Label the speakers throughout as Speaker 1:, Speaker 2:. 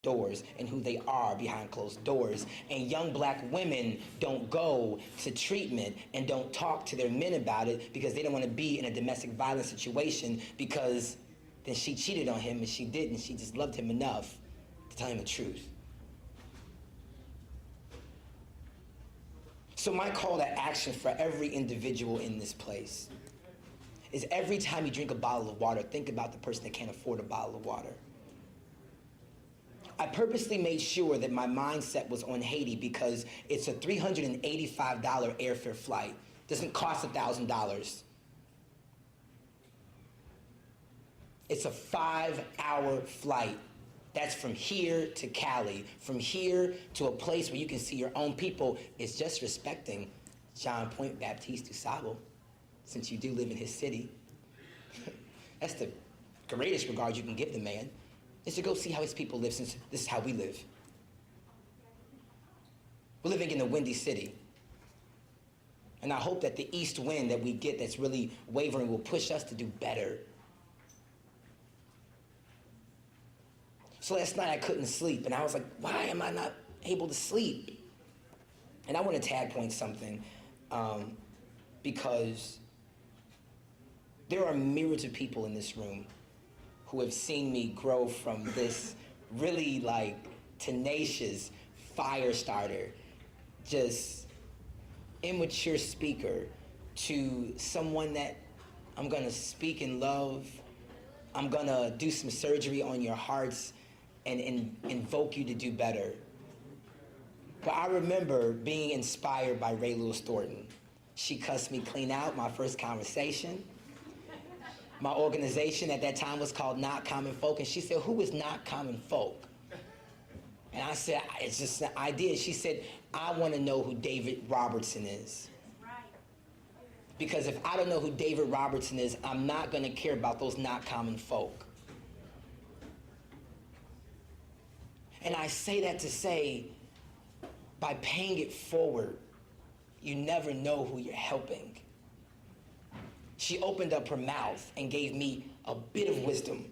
Speaker 1: doors and who they are behind closed doors. And young black women don't go to treatment and don't talk to their men about it because they don't want to be in a domestic violence situation, because then she cheated on him and she didn't. She just loved him enough to tell him the truth. So my call to action for every individual in this place is, every time you drink a bottle of water, think about the person that can't afford a bottle of water. I purposely made sure that my mindset was on Haiti because it's a $385 airfare flight. Doesn't cost $1,000. It's a 5-hour flight. That's from here to Cali. From here to a place where you can see your own people. It's just respecting John Point Baptiste du Sable, since you do live in his city. That's the greatest regard you can give the man, is to go see how his people live, since this is how we live. We're living in a windy city. And I hope that the east wind that we get that's really wavering will push us to do better. So last night I couldn't sleep, and I was like, why am I not able to sleep? And I want to tag point something, because there are myriads of people in this room who have seen me grow from this really tenacious fire starter, just immature speaker, to someone that I'm gonna speak in love. I'm gonna do some surgery on your hearts and invoke you to do better. But I remember being inspired by Ray Lewis Thornton. She cussed me clean out my first conversation. My organization at that time was called Not Common Folk, and she said, who is not common folk? And I said, it's just an idea. She said, I want to know who David Robertson is. Because if I don't know who David Robertson is, I'm not going to care about those not common folk. And I say that to say, by paying it forward, you never know who you're helping. She opened up her mouth and gave me a bit of wisdom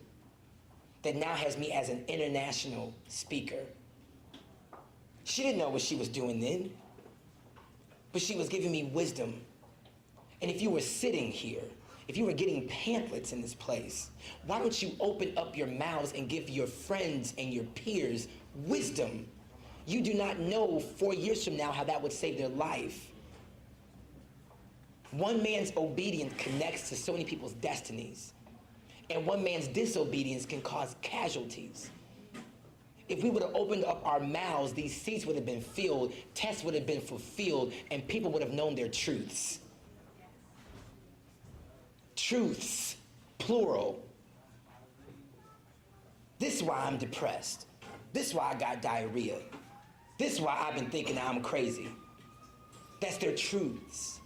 Speaker 1: that now has me as an international speaker. She didn't know what she was doing then, but she was giving me wisdom. And if you were sitting here, if you were getting pamphlets in this place, why don't you open up your mouths and give your friends and your peers wisdom? You do not know 4 years from now how that would save their life. One man's obedience connects to so many people's destinies, and one man's disobedience can cause casualties. If we would have opened up our mouths, these seats would have been filled, tests would have been fulfilled, and people would have known their truths. Truths, plural. This is why I'm depressed. This is why I got diarrhea. This is why I've been thinking I'm crazy. That's their truths.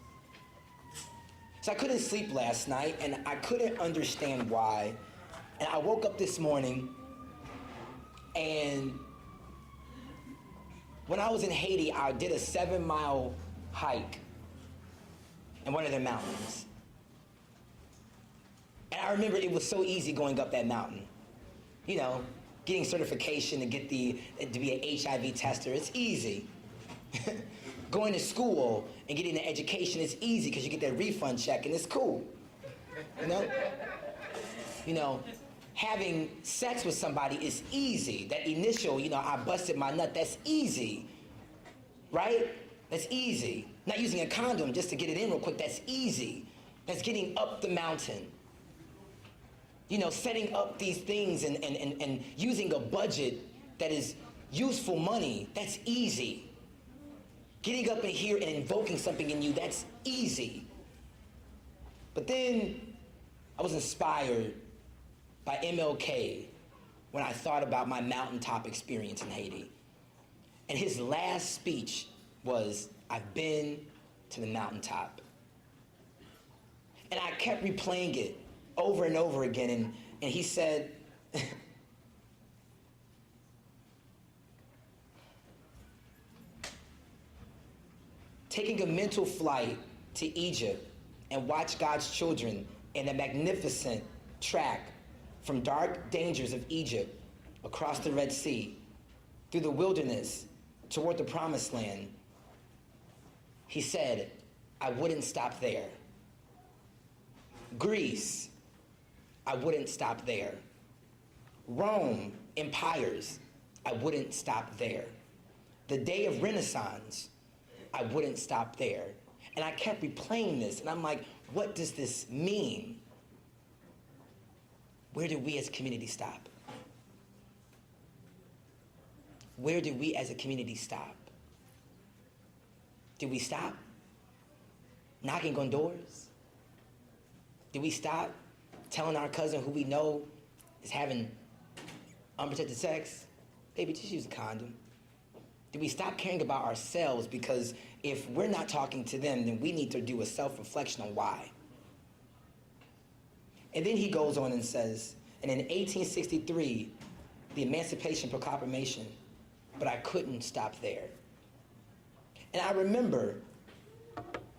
Speaker 1: So I couldn't sleep last night, and I couldn't understand why. And I woke up this morning, and when I was in Haiti, I did a 7-mile hike in one of their mountains. And I remember it was so easy going up that mountain. You know, getting certification to be an HIV tester, it's easy. Going to school and getting an education is easy because you get that refund check and it's cool. You know, having sex with somebody is easy. That initial, I busted my nut, that's easy, right? That's easy. Not using a condom just to get it in real quick, that's easy. That's getting up the mountain. Setting up these things and using a budget that is useful money, that's easy. Getting up in here and invoking something in you, that's easy. But then I was inspired by MLK when I thought about my mountaintop experience in Haiti. And his last speech was, I've been to the mountaintop. And I kept replaying it over and over again, and he said, taking a mental flight to Egypt and watch God's children in a magnificent track from dark dangers of Egypt across the Red Sea through the wilderness toward the promised land, he said, I wouldn't stop there. Greece, I wouldn't stop there. Rome, empires, I wouldn't stop there. The day of Renaissance, I wouldn't stop there. And I kept replaying this, and I'm like, what does this mean? Where did we as a community stop? Where did we as a community stop? Did we stop knocking on doors? Did we stop telling our cousin who we know is having unprotected sex, baby, just use a condom? Did we stop caring about ourselves? Because if we're not talking to them, then we need to do a self-reflection on why. And then he goes on and says, and in 1863, the Emancipation Proclamation, but I couldn't stop there. And I remember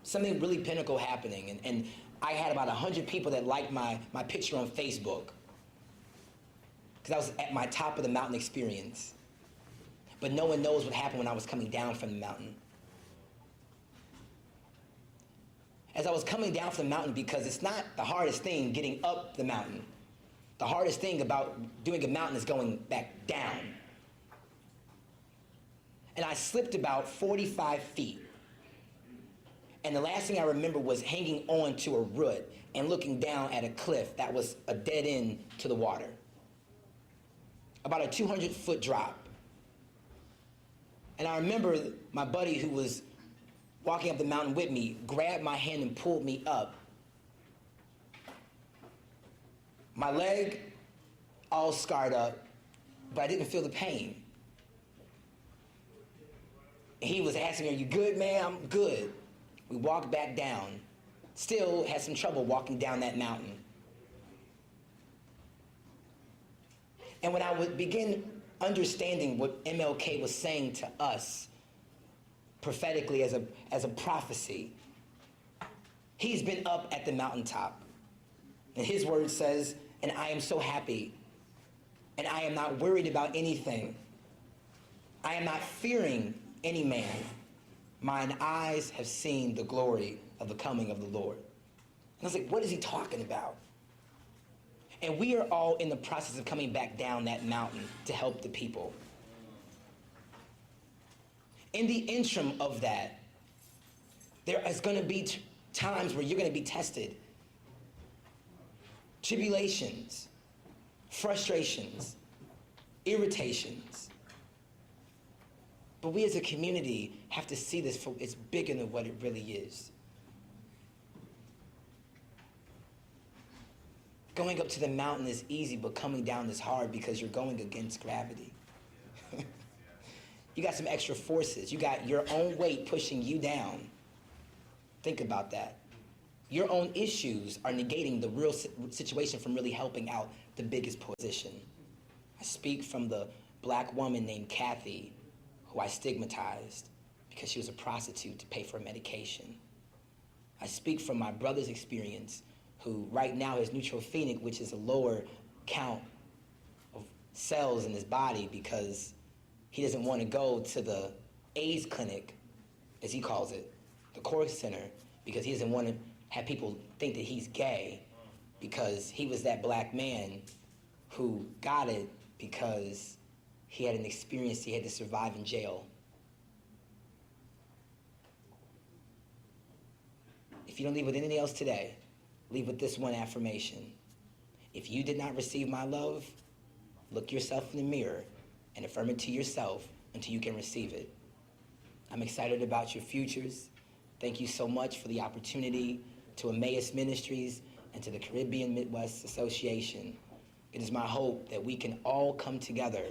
Speaker 1: something really pinnacle happening, and I had about 100 people that liked my picture on Facebook, because I was at my top of the mountain experience. But no one knows what happened when I was coming down from the mountain. As I was coming down from the mountain, because it's not the hardest thing getting up the mountain. The hardest thing about doing a mountain is going back down. And I slipped about 45 feet. And the last thing I remember was hanging on to a root and looking down at a cliff that was a dead end to the water. About a 200-foot drop. And I remember my buddy who was walking up the mountain with me grabbed my hand and pulled me up. My leg all scarred up, but I didn't feel the pain. He was asking me, are you good, man? I'm good. We walked back down. Still had some trouble walking down that mountain. And when I would begin understanding what MLK was saying to us prophetically as a prophecy, he's been up at the mountaintop. And his word says, and I am so happy, and I am not worried about anything. I am not fearing any man. Mine eyes have seen the glory of the coming of the Lord. And I was like, what is he talking about? And we are all in the process of coming back down that mountain to help the people. In the interim of that, there is going to be times where you're going to be tested. Tribulations, frustrations, irritations. But we as a community have to see this for it's bigger than what it really is. Going up to the mountain is easy, but coming down is hard because you're going against gravity. You got some extra forces. You got your own weight pushing you down. Think about that. Your own issues are negating the real situation from really helping out the biggest position. I speak from the black woman named Kathy, who I stigmatized because she was a prostitute to pay for medication. I speak from my brother's experience, who right now has neutropenic, which is a lower count of cells in his body because he doesn't want to go to the AIDS clinic, as he calls it, the core center, because he doesn't want to have people think that he's gay, because he was that black man who got it because he had an experience he had to survive in jail. If you don't leave with anything else today, leave with this one affirmation. If you did not receive my love, look yourself in the mirror and affirm it to yourself until you can receive it. I'm excited about your futures. Thank you so much for the opportunity to Emmaus Ministries and to the Caribbean Midwest Association. It is my hope that we can all come together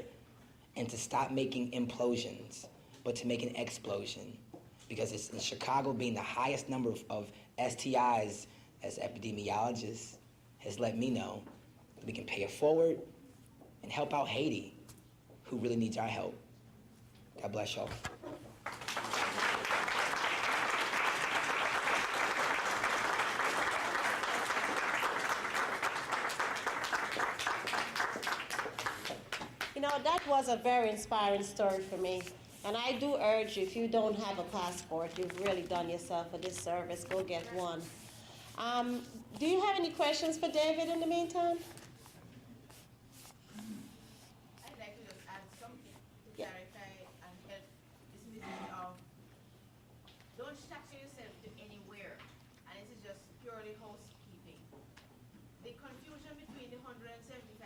Speaker 1: and to stop making implosions, but to make an explosion. Because it's in Chicago being the highest number of STIs, as epidemiologists has let me know, that we can pay it forward and help out Haiti, who really needs our help. God bless y'all.
Speaker 2: know, that was a very inspiring story for me. And I do urge you, if you don't have a passport, you've really done yourself a disservice. Go get one. Do you have any questions for David in the meantime?
Speaker 3: I'd like to just add something to
Speaker 2: Yeah.
Speaker 3: clarify and help this message of don't shackle yourself to anywhere. And this is just purely housekeeping. The confusion between the 175